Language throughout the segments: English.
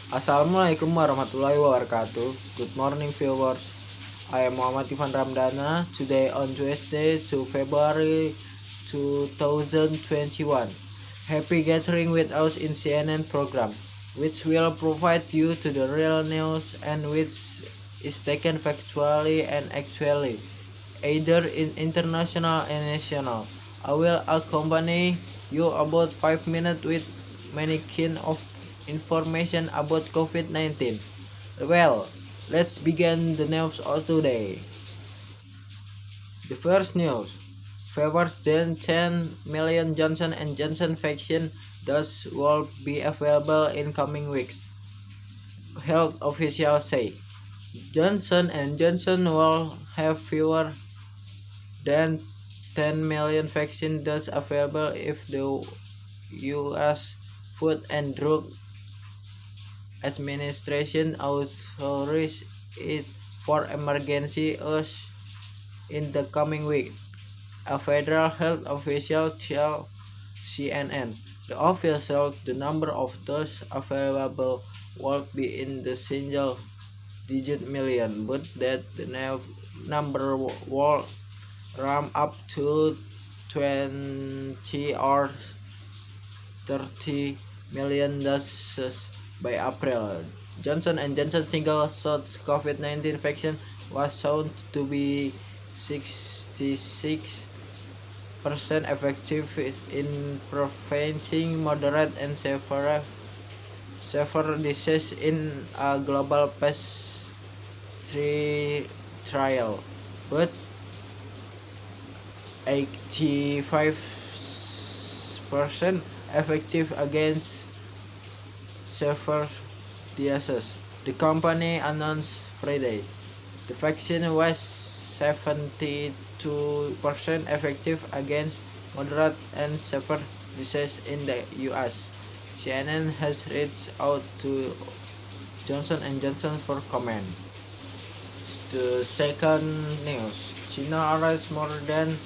Assalamualaikum warahmatullahi wabarakatuh. Good morning viewers. I am Mohammad Ivan Ramdhana. Today on Tuesday 2 February 2021. Happy gathering with us in CNN program, which will provide you to the real news and which is taken factually and actually, either in international and national. I will accompany you about 5 minutes with many kind of information about Covid-19. Well, let's begin the news of today. The first news: Pfizer's 10 million Johnson & Johnson vaccine doses will be available in coming weeks, health officials say. Johnson & Johnson will have fewer than 10 million vaccine doses available if the U.S. Food and Drug Administration authorizes it for emergency use in the coming week, a federal health official told CNN. The official the number of doses available won't be in the single-digit million, but that the number will ramp up to 20 or 30 million doses by April. Johnson & Johnson single-shot COVID-19 vaccine was shown to be 66% effective in preventing moderate and severe disease in a global phase 3 trial, but 85% effective against severe disease, the company announced Friday. The vaccine was 72% effective against moderate and severe disease in the US. CNN has reached out to Johnson & Johnson for comment. The second news: China arrests more than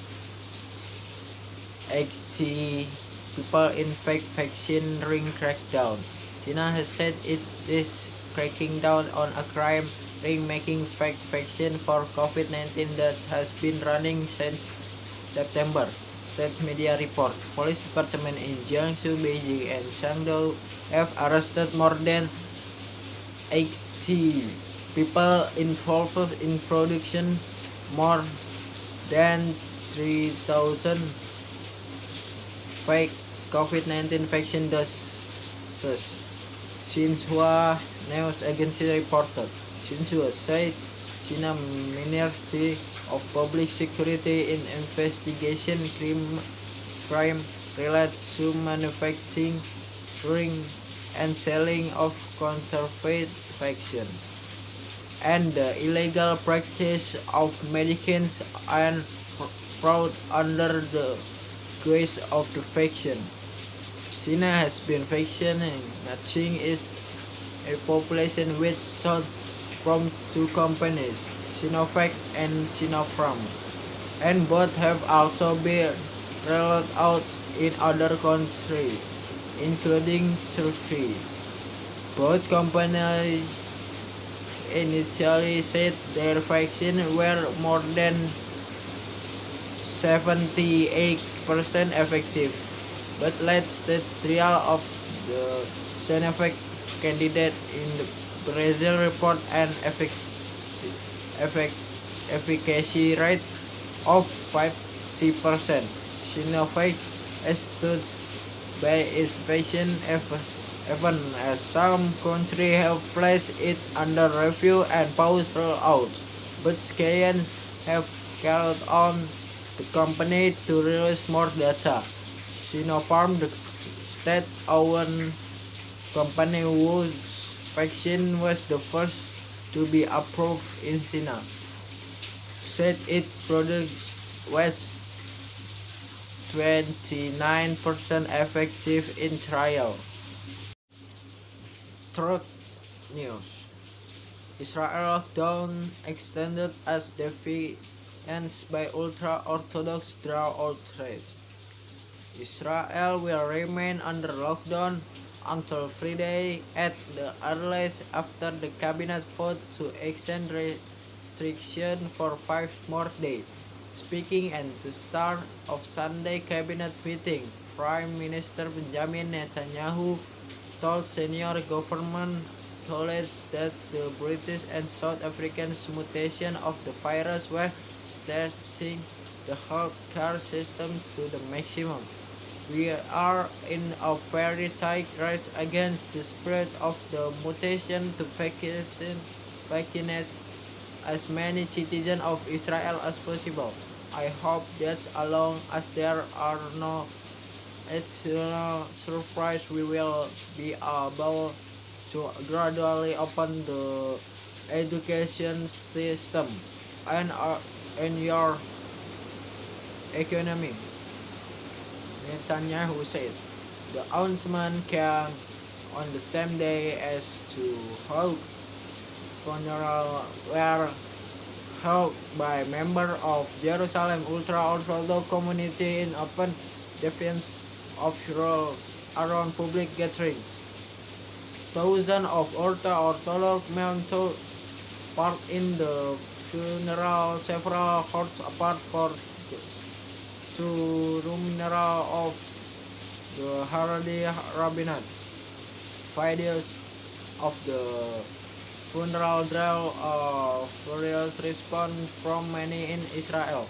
80 people in fake vaccine ring crackdown. China has said it is cracking down on a crime ring making fake vaccine for COVID-19 that has been running since September, state media report. Police department in Jiangsu, Beijing, and Shandong have arrested more than 80 people involved in production more than 3,000 fake COVID-19 vaccine doses, Xinhua news agency reported. Xinhua said China Ministry of Public Security in investigation crime related to manufacturing and selling of counterfeit vaccine and the illegal practice of medicines and fraud under the guise of the vaccine. China has been vaccinating its population with shots from two companies, Sinovac and Sinopharm, and both have also been rolled out in other countries, including Turkey. Both companies initially said their vaccine were more than 78% effective, but late-stage trial of the Sinovac candidate in the Brazil report an efficacy rate of 50%. Sinovac stood by its vaccine even as some countries have placed it under review and paused rollout, but scientists have called on the company to release more data. Sinopharm, the state-owned company whose vaccine was the first to be approved in China, said its product was 29% effective in trial. Third news: Israel lockdown extended as defiance by ultra-Orthodox draw outrage. Israel will remain under lockdown until Friday at the earliest after the cabinet vote to extend restriction for 5 more days. Speaking at the start of Sunday cabinet meeting, Prime Minister Benjamin Netanyahu told senior government colleagues that the British and South African mutation of the virus were stressing the healthcare system to the maximum. We are in a very tight race against the spread of the mutation to vaccinate as many citizens of Israel as possible. I hope that as long as there are no external surprise, we will be able to gradually open the education system and your economy, Netanyahu said. The announcement came on the same day as two funerals were held by members of Jerusalem ultra-Orthodox community in open defiance of rule around public gatherings. Thousands of Orthodox men took part in the funeral several hours apart for the funeral of the Haredi rabbinate. Videos of the funeral drew a furious response from many in Israel.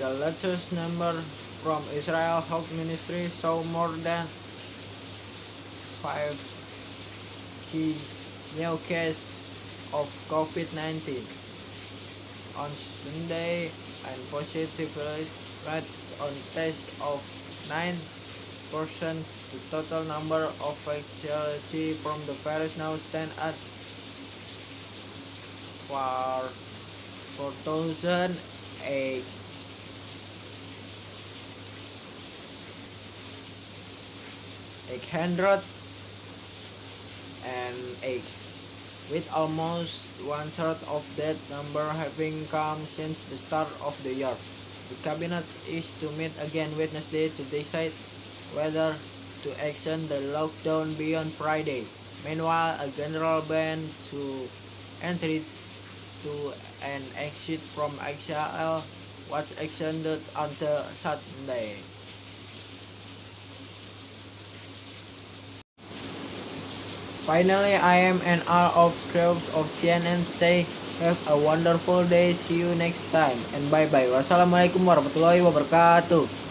The latest number from Israel Health Ministry saw more than 5 new cases of Covid-19 on Sunday and positivity rate on test of 9%. The total number of fatality from the virus now stands at 4,808, with almost one-third of that number having come since the start of the year. The cabinet is to meet again Wednesday to decide whether to extend the lockdown beyond Friday. Meanwhile, a general ban to entry to and exit from Israel was extended until Sunday. Finally, I am and all of crew of CNN say have a wonderful day. See you next time and bye bye. Wassalamualaikum warahmatullahi wabarakatuh.